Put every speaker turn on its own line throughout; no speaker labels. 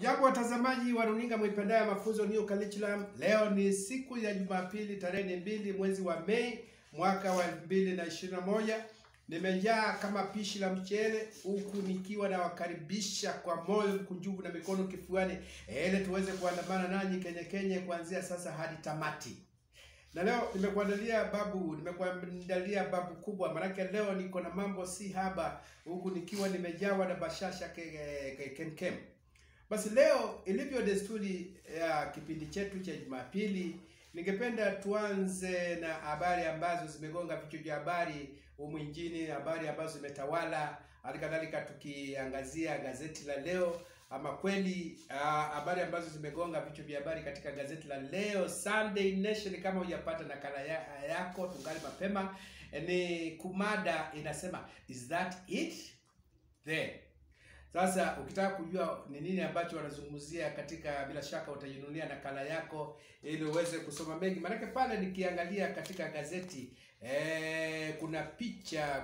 Jambo watazamaji wa runinga mwipendayo mafunzo New Curriculum. Leo ni siku ya Jumapili tarehe 2 mwezi wa Mei mwaka wa 2021. Nimejaa kama pishi la mchele huku nikiwa na wakaribisha kwa moyo mkunjufu na mikono kifuani ili tuweze kuandamana nanyi kenye kuanzia sasa hadi tamati. Na leo nimekuandalia babu kubwa, maana leo niko na mambo si haba huku nikiwa nimejawa na bashasha kem. Basi leo ilivyo desturi ya kipindi chetu cha Jumapili, ningependa tuanze na habari ambazo zimegonga vichwa vya habari humu nchini, habari ambazo zimetawala. Halikadhalika tukiangazia gazeti la leo, ama kweli habari ambazo zimegonga vichwa vya habari katika gazeti la leo Sunday Nation. Kama hujapata nakala yako tungali mapema, ni kumada inasema is that it there. Sasa ukitaka kujua ni nini ambacho wanazungumzia katika, bila shaka utajinunulia nakala yako ili uweze kusoma mengi. Maana pale nikiangalia katika gazeti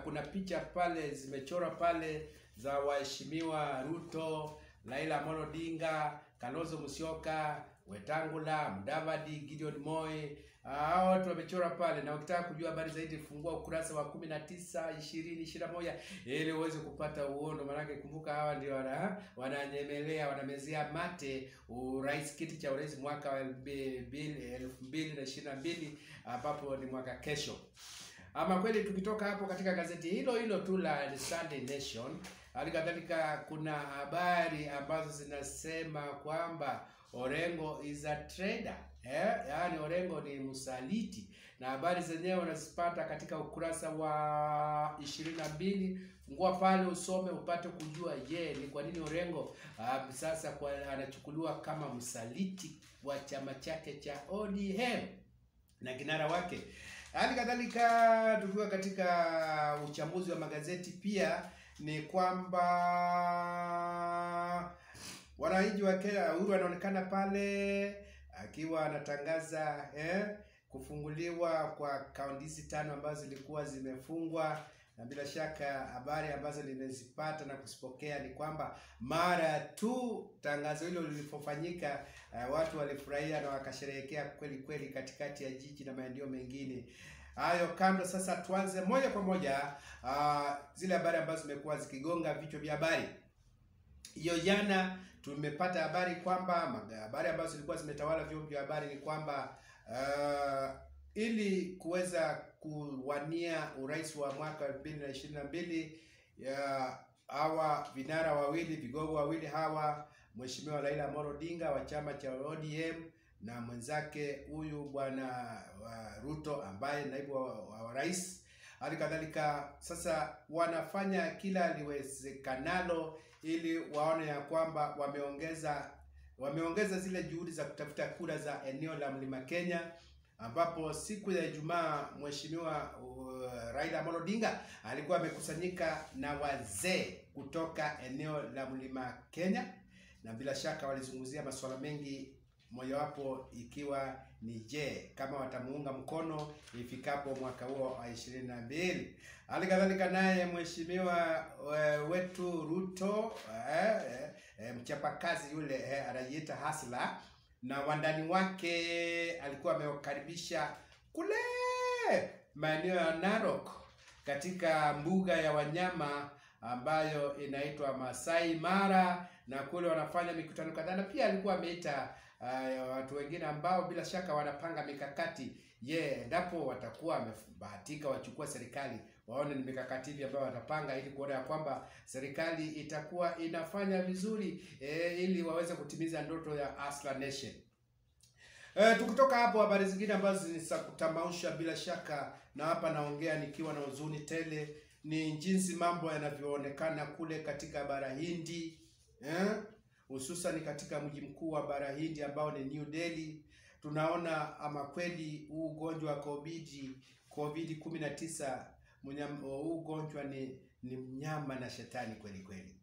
kuna picha pale zimechora pale za waheshimiwa Ruto, Raila Amolo Odinga, Kalonzo Musyoka, Wetangula, Mudavadi, Gideon Moi. Hao watu wamechora pale, na ukitaka kujua habari zaidi fungua ukurasa wa 19, 20, 21 ili uweze kupata uondo. Maana kumbuka hawa ndio wananyemelea, wanamezea mate kiti cha urais mwaka wa 2022 ambapo ni mwaka kesho. Ama kweli tukitoka hapo katika gazeti hilo tu la Sunday Nation, halikadhalika kuna habari ambazo zinasema kwamba Orengo is a trader. Yaani Orengo ni msaliti, na habari zenyewe unazipata katika ukurasa wa 22. Fungua pale usome upate kujua ni kwa nini Orengo sasa anachukuliwa kama msaliti wa chama chake cha ODM na kinara wake. Hali kadhalika tukiwa katika uchambuzi wa magazeti pia ni kwamba wananchi wa Kenya, Uhuru anaonekana pale akiwa anatangaza kufunguliwa kwa kaunti 5 ambazo zilikuwa zimefungwa. Na bila shaka habari ambazo nimezipata na kusipokea ni kwamba mara tu tangazo hilo lilipofanyika, watu walifurahia na wakasherehekea kweli katikati ya jiji na maeneo mengine. Hayo kando, sasa tuanze moja kwa moja zile habari ambazo zimekuwa zikigonga vichwa vya habari. Hiyo jana tumepata habari kwamba habari ambazo zilikuwa zimetawala vyombo vya habari ni kwamba ili kuweza kuwania urais wa mwaka 2022 hawa vinara wawili, vigogo wawili hawa, Mheshimiwa Raila Amolo Odinga wa chama cha ODM na mwenzake huyu bwana Ruto ambaye naibu wa rais. Hali kadhalika sasa wanafanya kila liwezekanalo ili waone ya kwamba wameongeza zile juhudi za kutafuta kura za eneo la Mlima Kenya, ambapo siku ya Ijumaa Mheshimiwa Raila Amolo Odinga alikuwa amekusanyika na wazee kutoka eneo la Mlima Kenya, na bila shaka walizungumzia masuala mengi, mojawapo ikiwa ni kama watamuunga mkono ifikapo mwaka huo wa 22. Hali kadhalika naye Mheshimiwa wetu Ruto, mchapakazi yule anajiita hasla, na wandani wake alikuwa amewakaribisha kule maeneo ya Narok katika mbuga ya wanyama ambayo inaitwa Masai Mara, na kule wanafanya mikutano kadhaa, na pia alikuwa ameita watu wengine ambao bila shaka wanapanga mikakati endapo watakuwa wamebahatika wachukua serikali, waone ni mikakati hivi ambayo watapanga ili kuona kwamba serikali itakuwa inafanya vizuri ili waweze kutimiza ndoto ya Asla Nation. Tukitoka hapo, habari zingine ambazo ni za kutamausha bila shaka, na hapa naongea nikiwa na huzuni tele, ni jinsi mambo yanavyoonekana kule katika bara Hindi, hususan katika mji mkuu wa bara Hindi ambao ni New Delhi. Tunaona ama kweli huu ugonjwa wa COVID-19, huu ugonjwa ni mnyama na shetani kweli.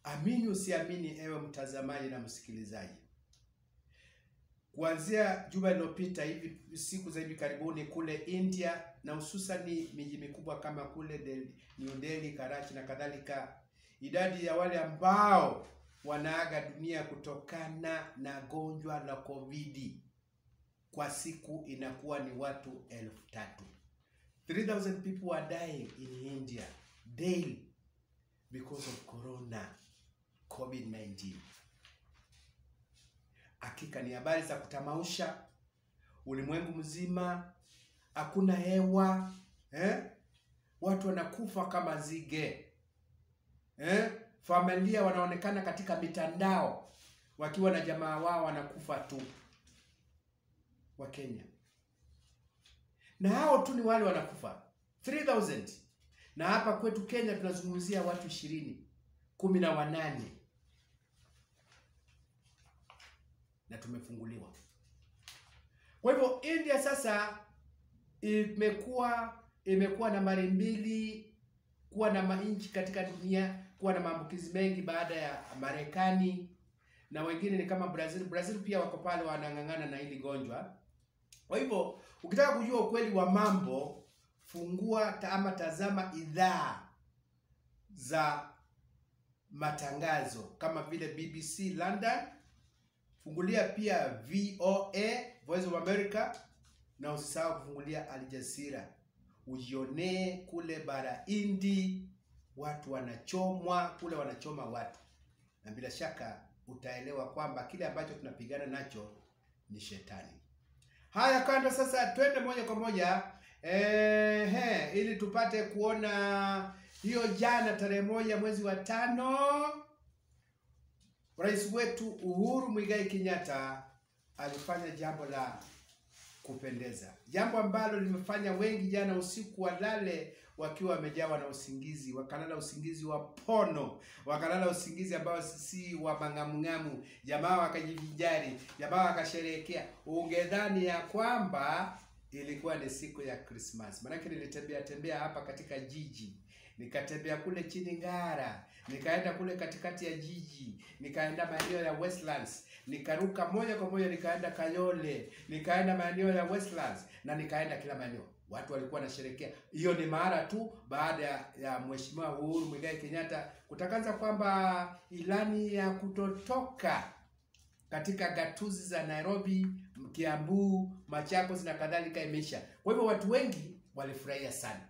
Amini usiamini, ewe mtazamaji na msikilizaji, kuanzia juma iliyopita hivi siku za hivi karibuni kule India, na hususan miji mikubwa kama kule New Delhi, Karachi na kadhalika, idadi ya wale ambao wanaaga dunia kutokana na gonjwa la COVID. Kwa siku inakuwa ni watu 3,000. 3,000 people are dying in India daily because of COVID-19. Hakika ni habari za kutamausha. Ulimwengu mzima hakuna hewa, watu wanakufa kama zige, familia wanaonekana katika mitandao wakiwa na jamaa wao wanakufa tu wa Kenya. Na hao tu ni wale wanakufa 3,000. Na hapa kwetu Kenya tunazungumzia watu 18 na tumefunguliwa. Kwa hivyo India sasa imekuwa nambari 2 kuwa na manchi katika dunia kuwa na maambukizi mengi baada ya Marekani, na wengine ni kama Brazil pia wako pale wanang'ang'ana na hili gonjwa. Kwa hivyo ukitaka kujua ukweli wa mambo, fungua ama tazama idhaa za matangazo kama vile BBC London, fungulia pia VOA Voice of America, na usisahau kufungulia Al Jazeera. Ujionee kule bara Hindi watu wanachomwa, kule wanachoma watu, na bila shaka utaelewa kwamba kile ambacho tunapigana nacho ni shetani. Haya, kando sasa, twende moja kwa moja ili tupate kuona hiyo jana tarehe 1 mwezi wa 5, Rais wetu Uhuru Muigai Kenyatta alifanya jambo la kupendeza, jambo ambalo limefanya wengi jana usiku walale wakiwa wamejawa na usingizi, wakalala usingizi wa pono, wakalala usingizi ambao si wa mangamungamu. Jamaa wakajivinjari, jamaa wakasherehekea. Ungedhani ya kwamba ilikuwa ni siku ya Christmas. Maana nilitembea hapa katika jiji, nikatembea kule chini Ngara, nikaenda kule katikati ya jiji, nikaenda maeneo ya Westlands, nikaruka moja kwa moja nikaenda Kayole, nikaenda maeneo ya Westlands, na nikaenda kila maeneo. Watu walikuwa wanasherehekea. Hiyo ni mara tu baada ya Mheshimiwa Uhuru Muigai Kenyatta kutangaza kwamba ilani ya kutotoka katika gatuzi za Nairobi, Kiambu, Machakos na kadhalika imeisha. Kwa hivyo watu wengi walifurahia sana.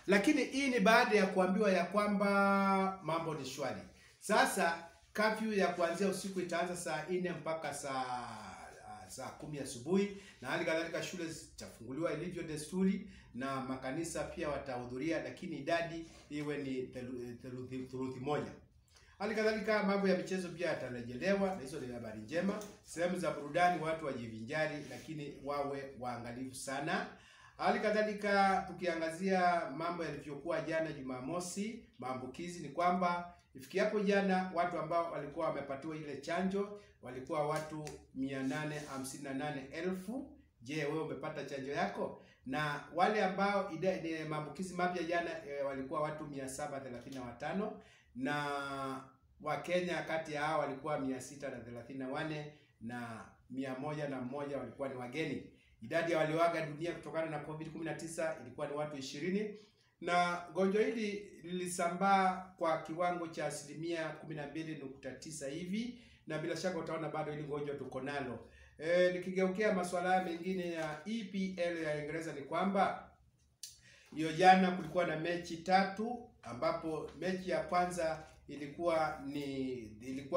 Lakini hii ni baada ya kuambiwa ya kwamba mambo ni shwari. Sasa curfew ya kuanzia usiku itaanza saa 4 mpaka saa 10 asubuhi, na hali kadhalika shule zitafunguliwa ilivyo desturi, na makanisa pia watahudhuria, lakini idadi iwe ni theluthi moja. Hali kadhalika mambo ya michezo pia yatarejelewa, na hizo ni habari njema. Sehemu za burudani watu wajivinjari, lakini wawe waangalifu sana. Hali kadhalika tukiangazia mambo yalivyokuwa jana Jumamosi, maambukizi ni kwamba ifikiapo jana watu ambao walikuwa wamepatiwa ile chanjo walikuwa watu 858,000. Je, wewe umepata chanjo yako? Na wale ambao maambukizi mapya jana walikuwa watu 735, na Wakenya kati ya hao walikuwa 634 na 101 walikuwa ni wageni. Idadi ya walioaga dunia kutokana na COVID-19 ilikuwa ni watu 20, na gonjwa hili lilisambaa kwa kiwango cha 12.9 hivi, na bila shaka utaona bado hili gonjwa tuko nalo. Nikigeukia masuala mengine ya EPL ya Uingereza ni kwamba hiyo jana kulikuwa na mechi 3, ambapo mechi ya kwanza ilikuwa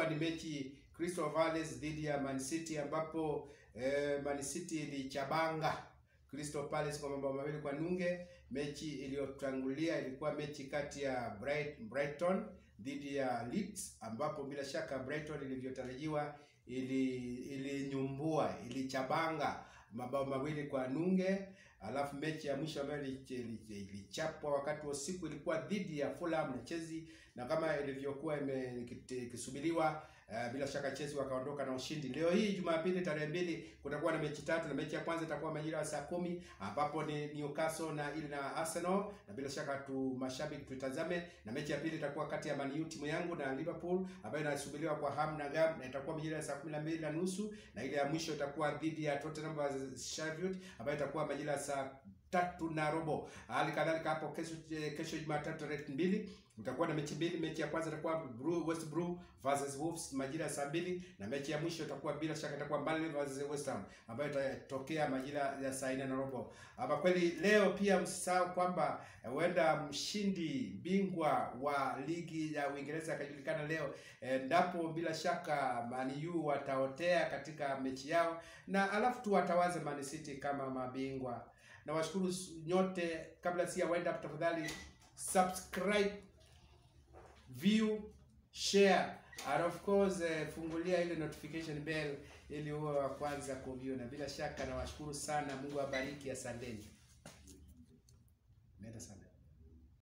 ni mechi Crystal Palace dhidi ya Man City, ambapo Man City ilichabanga Crystal Palace kwa mabao 2-0. Mechi iliyotangulia ilikuwa mechi kati ya Brighton dhidi ya Leeds, ambapo bila shaka Brighton ilivyotarajiwa ilichabanga mabao 2-0. Alafu mechi ya mwisho ambayo ilichapwa wakati wa usiku ilikuwa dhidi ya Fulham na Chelsea, na kama ilivyokuwa ikisubiriwa bila shaka Chelsea wakaondoka na ushindi. Leo hii Jumapili tarehe 2 kutakuwa na mechi 3, na mechi ya kwanza itakuwa majira ya saa 10, ambapo ni Newcastle na Arsenal, na bila shaka mashabiki tutazame. Na mechi ya pili itakuwa kati ya Man U timu yangu na Liverpool, ambayo inasubiriwa kwa hamu na gamu, na itakuwa majira ya saa 12:30, na ile ya mwisho itakuwa dhidi ya Tottenham vs Sheffield, ambayo itakuwa majira ya saa 3:15. Hali kadhalika hapo kesho Jumatatu tarehe 2 Utakuwa na mechi mbili. Mechi ya kwanza itakuwa West Brom versus Wolves majira ya saa 2, na mechi ya mwisho itakuwa bila shaka itakuwa Burnley versus West Ham ambayo itatokea majira ya saa 4:30. Ama kweli leo pia msisahau kwamba huenda mshindi bingwa wa ligi ya Uingereza akajulikana leo, ndapo bila shaka Man U wataotea katika mechi yao, na alafu tu watawaze Man City kama mabingwa. Na washukuru nyote. Kabla si ya wind up, tafadhali subscribe, view, share, and of course fungulia ile notification bell ili uwe wa kwanza kuview. Na bila shaka na washukuru sana. Mungu awabariki. Asanteni.